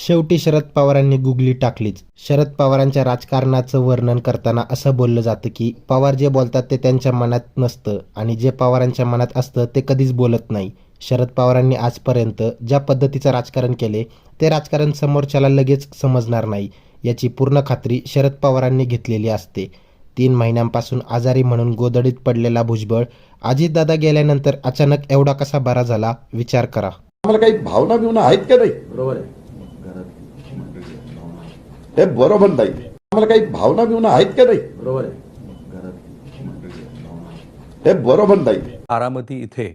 शेवटी शरद पवारांनी गुगली टाकलीच. शरद पवारांच्या राजकारणाचं वर्णन करताना असं बोललं जातं की पवार जे बोलतात ते त्यांच्या मनात नसतं आणि जे पवारांच्या मनात असतं ते कधीच बोलत नाही. शरद पवारांनी आजपर्यंत ज्या पद्धतीचं राजकारण केले ते राजकारण समोरच्याला लगेच समजणार नाही, याची पूर्ण खात्री शरद पवारांनी घेतलेली असते. 3 महिन्यांपासून आजारी म्हणून गोधडीत पडलेला भुजबळ अजितदादा गेल्यानंतर अचानक एवढा कसा बरा झाला, विचार करा. आम्हाला काही भावना बिवना आहेत का नाही? बरोबर आहे. हे बरोबर नाही. आम्हाला काही भावना बिवना आहेत का नाही? बरोबर आहे. हे बरोबर नाही. बारामती इथे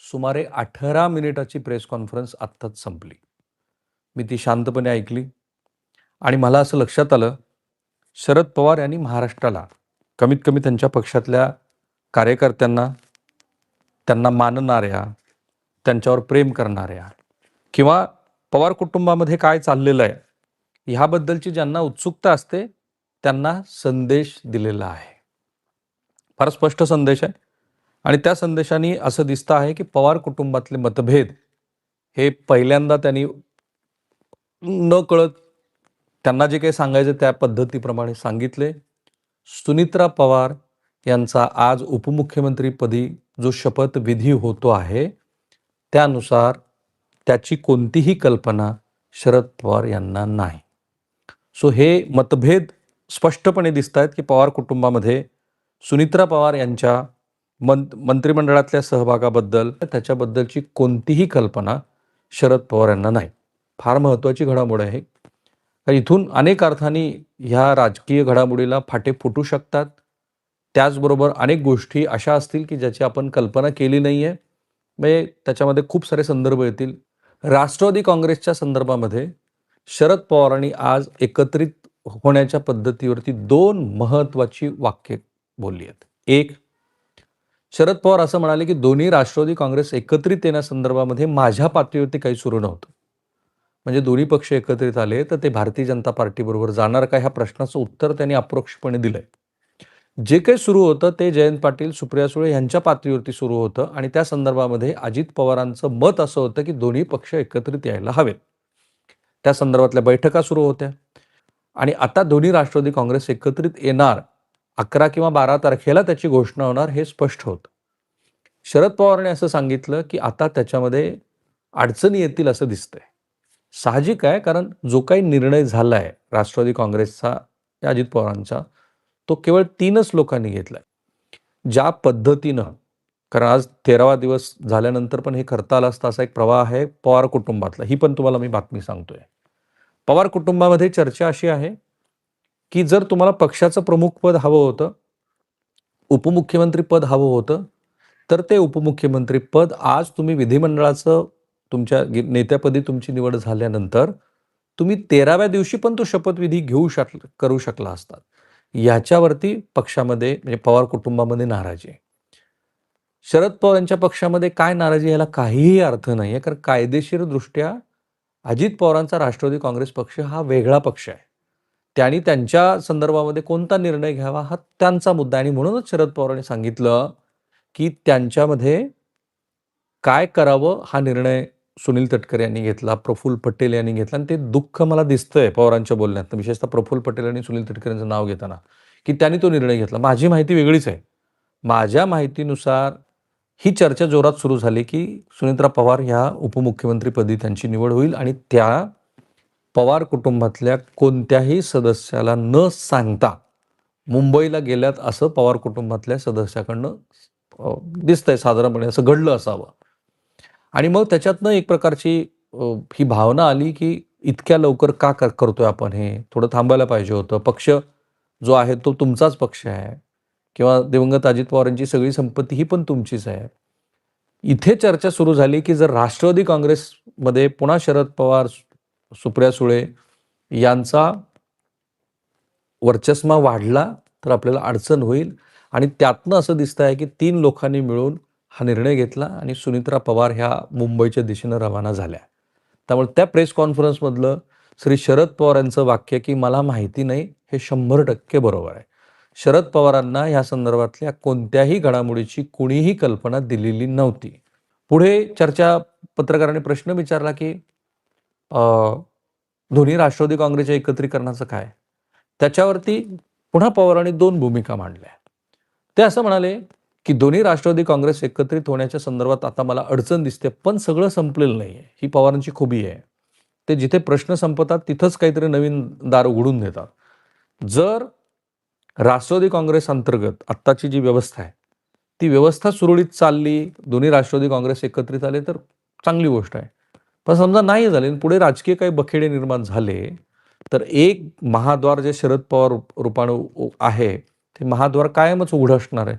सुमारे 18 मिनिटाची प्रेस कॉन्फरन्स आत्ताच संपली. मी ती शांतपणे ऐकली आणि मला असं लक्षात आलं, शरद पवार यांनी महाराष्ट्राला, कमीत कमी त्यांच्या पक्षातल्या कार्यकर्त्यांना, त्यांना मानणाऱ्या, त्यांच्यावर प्रेम करणाऱ्या किंवा पवार कुटुंबामध्ये काय चाललेलं आहे ह्याबद्दलची ज्यांना उत्सुकता असते त्यांना संदेश दिलेला आहे. फार स्पष्ट संदेश आहे आणि त्या संदेशाने असं दिसतं आहे की पवार कुटुंबातले मतभेद हे पहिल्यांदा त्यांनी न कळत त्यांना जे काही सांगायचं त्या पद्धतीप्रमाणे सांगितले. सुनित्रा पवार यांचा आज उपमुख्यमंत्रीपदी जो शपथविधी होतो आहे त्यानुसार त्याची कोणतीही कल्पना शरद पवार यांना नाही. सो हे मतभेद स्पष्टपणे दिसत आहेत की पवार कुटुंबामध्ये सुनित्रा पवार यांच्या मंत्रिमंडळातल्या सहभागाबद्दल त्याच्याबद्दलची कोणतीही कल्पना शरद पवार यांना नाही. फार महत्त्वाची घडामोड आहे. इथून अनेक अर्थाने ह्या राजकीय घडामोडीला फाटे फुटू शकतात. त्याचबरोबर अनेक गोष्टी अशा असतील की ज्याची आपण कल्पना केली नाही आहे. म्हणजे त्याच्यामध्ये खूप सारे संदर्भ येतील. राष्ट्रवादी काँग्रेसच्या संदर्भामध्ये शरद पवारांनी आज एकत्रित होण्याच्या पद्धतीवरती 2 महत्त्वाची वाक्ये बोलली आहेत. एक, शरद पवार असं म्हणाले की दोन्ही राष्ट्रवादी काँग्रेस एकत्रित येण्यासंदर्भामध्ये माझ्या पातळीवरती काही सुरू नव्हतं. म्हणजे दोन्ही पक्ष एकत्रित आले तर ते भारतीय जनता पार्टीबरोबर जाणार का ह्या प्रश्नाचं उत्तर त्यांनी अप्रोक्षपणे दिलंय. जे काही सुरू होतं ते जयंत पाटील, सुप्रिया सुळे यांच्या पातळीवरती सुरू होतं आणि त्या संदर्भामध्ये अजित पवारांचं मत असं होतं की दोन्ही पक्ष एकत्रित यायला हवेत. त्या संदर्भातल्या बैठका सुरू होत्या आणि आता दोन्ही राष्ट्रवादी काँग्रेस एकत्रित येणार 11 किंवा 12 तारखेला त्याची घोषणा होणार हे स्पष्ट होतं. शरद पवारांनी असं सांगितलं की आता त्याच्यामध्ये अडचणी येतील असं दिसतंय. साहजिक आहे, कारण जो काही निर्णय झाला आहे राष्ट्रवादी काँग्रेसचा, अजित पवारांचा, तो केवळ 3च लोकांनी घेतलाय. ज्या पद्धतीनं, कारण आज 13वा दिवस झाल्यानंतर पण हे करता आलं असतं असा एक प्रवाह आहे पवार कुटुंबातला. ही पण तुम्हाला मी बातमी सांगतोय. पवार कुटुंबामध्ये चर्चा अशी आहे की जर तुम्हाला पक्षाचं प्रमुख पद हवं होतं, उपमुख्यमंत्री पद हवं होतं, तर ते उपमुख्यमंत्री पद आज तुम्ही विधिमंडळाचं तुमच्या नेत्यापदी तुमची निवड झाल्यानंतर तुम्ही 13व्या दिवशी पण तो शपथविधी करू शकला असतात. याच्यावरती पक्षामध्ये म्हणजे पवार कुटुंबामध्ये नाराजी आहे. शरद पवार यांच्या पक्षामध्ये काय नाराजी याला काहीही अर्थ नाही आहे, कारण कायदेशीर दृष्ट्या अजित पवारांचा राष्ट्रवादी काँग्रेस पक्ष हा वेगळा पक्ष आहे. त्यांनी त्यांच्या संदर्भामध्ये कोणता निर्णय घ्यावा हा त्यांचा मुद्दा आहे आणि म्हणूनच शरद पवारांनी सांगितलं की त्यांच्यामध्ये काय करावं हा निर्णय सुनील तटकरे यांनी घेतला, प्रफुल्ल पटेल यांनी घेतला आणि ते दुःख मला दिसतंय पवारांच्या बोलण्यात, विशेषतः प्रफुल्ल पटेल आणि सुनील तटकरेंचं नाव घेताना, की त्यांनी तो निर्णय घेतला. माझी माहिती वेगळीच आहे. माझ्या माहितीनुसार ही चर्चा जोरात सुरू झाली की सुनित्रा पवार ह्या उपमुख्यमंत्रीपदी त्यांची निवड होईल आणि त्या पवार कुटुंबातल्या कोणत्याही सदस्याला न सांगता मुंबईला गेल्यात असं पवार कुटुंबातल्या सदस्याकडनं दिसतंय. साधारणपणे असं घडलं असावं. आणि मग त्याच्यातनं एक प्रकारची ही भावना आली की इतक्या लवकर का करतोय आपण, हे थोडं थांबायला पाहिजे होतं. पक्ष जो आहे तो तुमचाच पक्ष आहे किंवा दिवंगत अजित पवारांची सगळी संपत्ती ही पण तुमचीच आहे. इथे चर्चा सुरू झाली की जर राष्ट्रवादी काँग्रेसमध्ये पुन्हा शरद पवार, सुप्रिया सुळे यांचा वर्चस्व वाढला तर आपल्याला अडचण होईल आणि त्यातनं असं दिसतं आहे की 3 लोकांनी मिळून हा निर्णय घेतला आणि सुनित्रा पवार ह्या मुंबईच्या दिशेनं रवाना झाल्या. त्यामुळे त्या प्रेस कॉन्फरन्समधलं श्री शरद पवार यांचं वाक्य की मला माहिती नाही हे 100% बरोबर आहे. शरद पवारांना ह्या संदर्भातल्या कोणत्याही घडामोडीची कुणीही कल्पना दिलेली नव्हती. पुढे चर्चा, पत्रकारांनी प्रश्न विचारला की अ, दोन्ही राष्ट्रवादी काँग्रेसच्या एकत्रीकरणाचं काय? त्याच्यावरती पुन्हा पवारांनी 2 भूमिका मांडल्या. ते असं म्हणाले, की दोन्ही राष्ट्रवादी काँग्रेस एकत्रित होण्याच्या संदर्भात आता मला अडचण दिसते, पण सगळं संपलेलं नाहीये. ही पवारांची खुबी आहे. ते जिथे प्रश्न संपतात तिथंच काहीतरी नवीन दार उघडून देतात. जर राष्ट्रवादी काँग्रेस अंतर्गत आत्ताची जी व्यवस्था आहे, ती व्यवस्था सुरळीत चालली, दोन्ही राष्ट्रवादी काँग्रेस एकत्रित आले तर चांगली गोष्ट आहे. पण समजा नाही झाले आणि पुढे राजकीय काही बखेडे निर्माण झाले, तर एक महाद्वार जे शरद पवार रूपानं आहे, ते महाद्वार कायमच उघडं असणार आहे.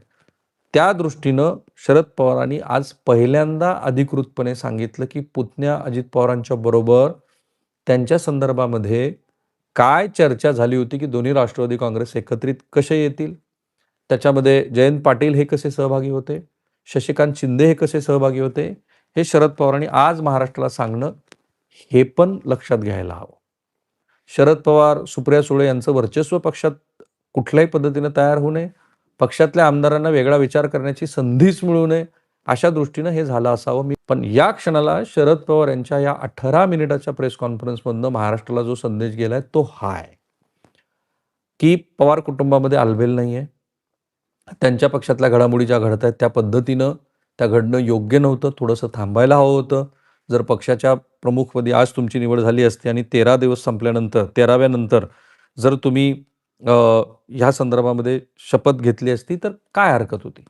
त्या दृष्टीनं शरद पवारांनी आज पहिल्यांदा अधिकृतपणे सांगितलं, की पुतण्या अजित पवारांच्या बरोबर त्यांच्या संदर्भामध्ये काय चर्चा झाली होती, की दोन्ही राष्ट्रवादी काँग्रेस एकत्रित कसे येतील? त्याच्यामध्ये जयंत पाटील हे कसे सहभागी होते? शशिकांत शिंदे हे कसे सहभागी होते? हे शरद पवारांनी आज महाराष्ट्राला सांगणं, हे पण लक्षात घ्यायला हवं. शरद पवार, सुप्रिया सुळे यांचं वर्चस्व पक्षात कुठल्याही पद्धतीनं तयार होऊ नये. पक्षातल्या आमदारांना वेगळा विचार करण्याची संधीच मिळू नये, अशा दृष्टीनं हे झालं असावं. पण या क्षणाला शरद पवार यांच्या या 18 मिनिटाच्या प्रेस कॉन्फरन्समधनं महाराष्ट्राला जो संदेश गेलाय तो हा आहे, की पवार कुटुंबामध्ये आलबेल नाहीये. त्यांच्या पक्षातल्या घडामोडी ज्या घडत आहेत त्या पद्धतीनं त्या घडणं योग्य नव्हतं. थोडंसं थांबायला हवं होतं. जर पक्षाच्या प्रमुखपदी आज तुमची निवड झाली असती आणि 13 दिवस संपल्यानंतर 13व्या नंतर जर तुम्ही ह्या संदर्भामध्ये शपथ घेतली असती तर काय हरकत होती?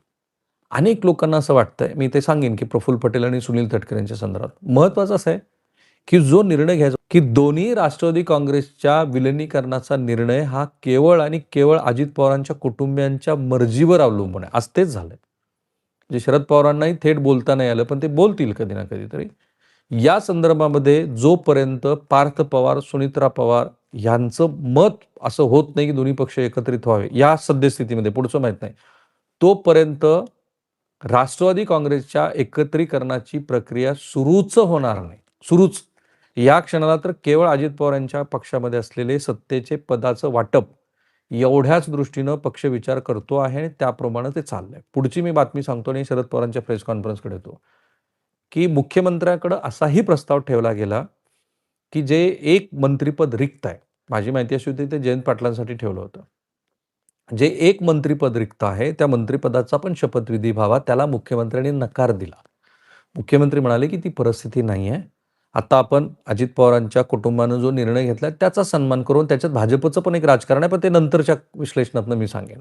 अनेक लोकांना असं वाटतंय, मी ते सांगेन, की प्रफुल्ल पटेल आणि सुनील तटकरे यांच्या संदर्भात. महत्त्वाचं असं आहे, की जो निर्णय घ्यायचा, की दोन्ही राष्ट्रवादी काँग्रेसच्या विलिनीकरणाचा निर्णय हा केवळ आणि केवळ अजित पवारांच्या कुटुंबियांच्या मर्जीवर अवलंबून आहे. आज तेच झालंय. जे शरद पवारांनाही थेट बोलता नाही आलं, पण ते बोलतील कधी ना कधीतरी. या संदर्भामध्ये जोपर्यंत पार्थ पवार, सुनित्रा पवार यांचं मत असं होत नाही, की दोन्ही पक्ष एकत्रित व्हावे, या सद्यस्थितीमध्ये पुढचं माहीत नाही. तोपर्यंत राष्ट्रवादी काँग्रेसच्या एकत्रीकरणाची प्रक्रिया सुरूच होणार नाही. सुरूच. या क्षणाला तर केवळ अजित पवार यांच्या पक्षामध्ये असलेले सत्तेचे पदाचं वाटप एवढ्याच दृष्टीनं पक्ष विचार करतो आहे आणि त्याप्रमाणे ते चाललंय. पुढची मी बातमी सांगतो आणि शरद पवारांच्या प्रेस कॉन्फरन्सकडे येतो, की मुख्यमंत्र्याकडं असाही प्रस्ताव ठेवला गेला, की जे एक मंत्रिपद रिक्त आहे. माझी माहिती अशी होती ते जयंत पाटलांसाठी ठेवलं होतं. जे एक मंत्रिपद रिक्त आहे, त्या मंत्रिपदाचा पण शपथविधी व्हावा, त्याला मुख्यमंत्र्यांनी नकार दिला. मुख्यमंत्री म्हणाले, की ती परिस्थिती नाही आहे. आता आपण अजित पवारांच्या कुटुंबानं जो निर्णय घेतला त्याचा सन्मान करून त्याच्यात भाजपचं पण एक राजकारण आहे, पण ते नंतरच्या विश्लेषणातनं मी सांगेन.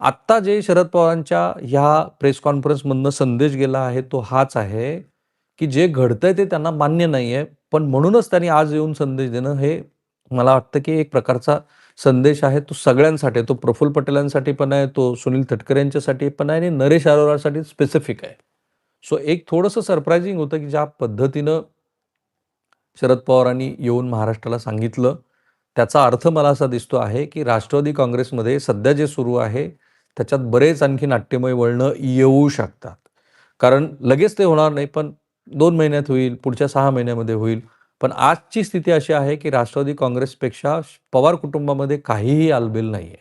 आत्ता जे शरद पवारांच्या ह्या प्रेस कॉन्फरन्समधनं संदेश गेला आहे, तो हाच आहे, की जे घडतंय ते त्यांना मान्य नाहीये. पण म्हणूनच त्यांनी आज येऊन संदेश देणं हे मला वाटतं, की एक प्रकारचा संदेश आहे. तो सगळ्यांसाठी आहे. तो प्रफुल्ल पटेलांसाठी पण आहे, तो सुनील तटकरे यांच्यासाठी पण आहे आणि नरेश अरोरासाठी स्पेसिफिक आहे. सो एक थोडंसं सरप्रायझिंग होतं, की ज्या पद्धतीनं शरद पवारांनी येऊन महाराष्ट्राला सांगितलं, त्याचा अर्थ मला असा दिसतो आहे, की राष्ट्रवादी काँग्रेसमध्ये सध्या जे सुरू आहे, त्याच्यात बरेच आणखी नाट्यमय वळणं येऊ शकतात. कारण लगेच ते होणार नाही, पण 2 महिन्यात होईल, पुढच्या 6 महिन्यामध्ये होईल. पण आजची स्थिती अशी आहे, की राष्ट्रवादी काँग्रेसपेक्षा पवार कुटुंबामध्ये काहीही आलबेल नाहीये.